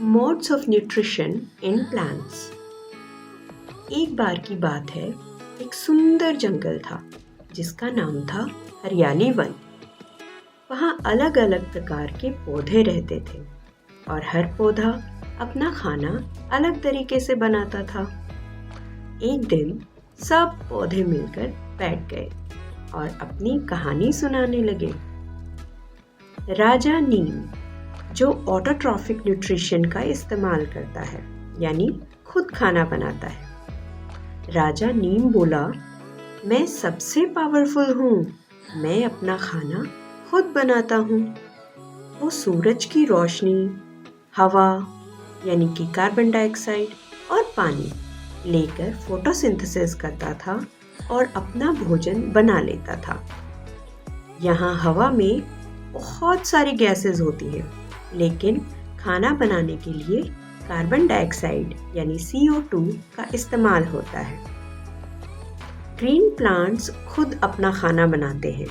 Modes of nutrition in plants. एक बार की बात है, एक सुंदर जंगल था जिसका नाम था हरियाली वन। वहाँ अलग अलग प्रकार के पौधे रहते थे और हर पौधा अपना खाना अलग तरीके से बनाता था। एक दिन सब पौधे मिलकर बैठ गए और अपनी कहानी सुनाने लगे। राजा नीम, जो ऑटोट्रॉफिक न्यूट्रिशन का इस्तेमाल करता है, यानी खुद खाना बनाता है। राजा नीम बोला, मैं सबसे पावरफुल हूँ, मैं अपना खाना खुद बनाता हूँ। वो सूरज की रोशनी, हवा यानी कि कार्बन डाइऑक्साइड और पानी लेकर फोटोसिंथेसिस करता था और अपना भोजन बना लेता था। यहाँ हवा में बहुत सारी गैसेस होती हैं, लेकिन खाना बनाने के लिए कार्बन डाइऑक्साइड यानी CO2 का इस्तेमाल होता है। ग्रीन प्लांट्स खुद अपना खाना बनाते हैं।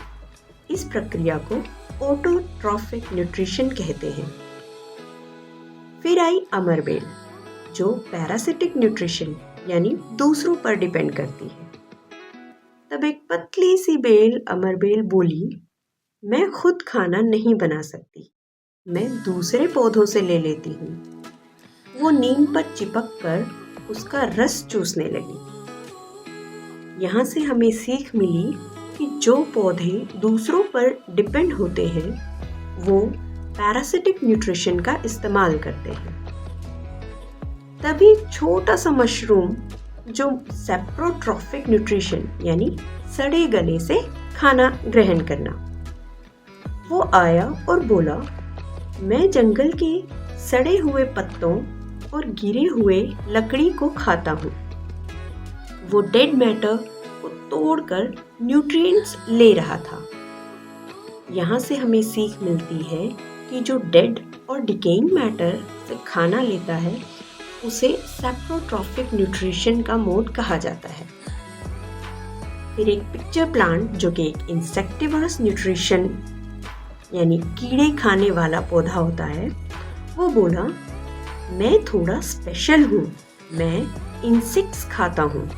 इस प्रक्रिया को ऑटोट्रॉफिक न्यूट्रिशन कहते हैं। फिर आई अमर बेल, जो पैरासिटिक न्यूट्रिशन यानी दूसरों पर डिपेंड करती है। तब एक पतली सी बेल अमर बेल बोली, मैं खुद खाना नहीं बना सकती, मैं दूसरे पौधों से ले लेती हूँ। वो नीम पर चिपक कर उसका रस चूसने लगी। यहाँ से हमें सीख मिली कि जो पौधे दूसरों पर डिपेंड होते हैं, वो पैरासिटिक न्यूट्रिशन का इस्तेमाल करते हैं। तभी छोटा सा मशरूम, जो सेप्रोट्रॉफिक न्यूट्रिशन यानी सड़े गले से खाना ग्रहण करना, वो आया और बोला, मैं जंगल के सड़े हुए पत्तों और गिरे हुए लकड़ी को खाता हूँ। वो डेड मैटर को तोड़कर न्यूट्रिएंट्स ले रहा था। यहाँ से हमें सीख मिलती है कि जो डेड और डिकेइंग मैटर से खाना लेता है, उसे सेप्रोट्रॉफिक न्यूट्रिशन का मोड कहा जाता है। फिर एक पिक्चर प्लांट, जो कि एक इंसेक्टिवरस न्यूट्रिशन यानी कीड़े खाने वाला पौधा होता है, वो बोला, मैं थोड़ा स्पेशल हूँ, मैं इंसेक्ट्स खाता हूँ।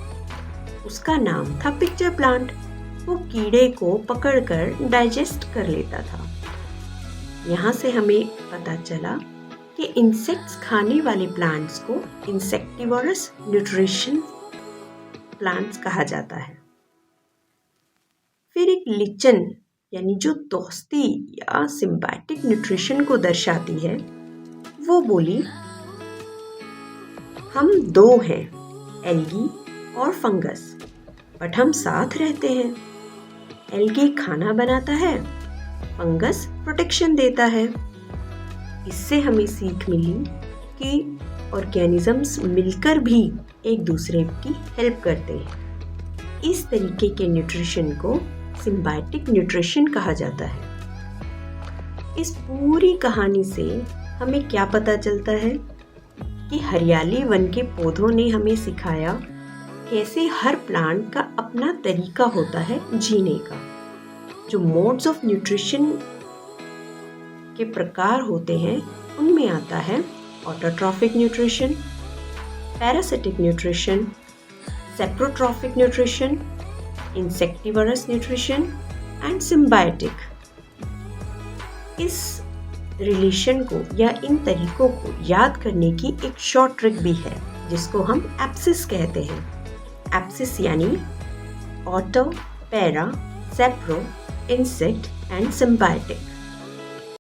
उसका नाम था पिक्चर प्लांट। वो कीड़े को पकड़कर डाइजेस्ट कर लेता था। यहाँ से हमें पता चला कि इंसेक्ट्स खाने वाले प्लांट्स को इंसेक्टिवरस न्यूट्रिशन प्लांट्स कहा जाता है। फिर एक लिचन यानी जो दोस्ती या सिम्बायोटिक न्यूट्रिशन को दर्शाती है, वो बोली, हम दो हैं, एल्गी और फंगस, बट हम साथ रहते हैं। एल्गी खाना बनाता है, फंगस प्रोटेक्शन देता है। इससे हमें सीख मिली कि ऑर्गेनिजम्स मिलकर भी एक दूसरे की हेल्प करते हैं। इस तरीके के न्यूट्रिशन को सिम्बायोटिक न्यूट्रिशन कहा जाता है। इस पूरी कहानी से हमें क्या पता चलता है कि हरियाली वन के पौधों ने हमें सिखाया कैसे हर प्लांट का अपना तरीका होता है जीने का। जो मोड्स ऑफ न्यूट्रिशन के प्रकार होते हैं, उनमें आता है autotrophic nutrition, parasitic nutrition, saprotrophic nutrition, insectivorous nutrition and symbiotic. इस रिलेशन को या इन तरीकों को याद करने की एक शॉर्ट ट्रिक भी है, जिसको हम एप्सिस कहते हैं। एप्सिस यानी auto, para, सेप्रो, insect and symbiotic.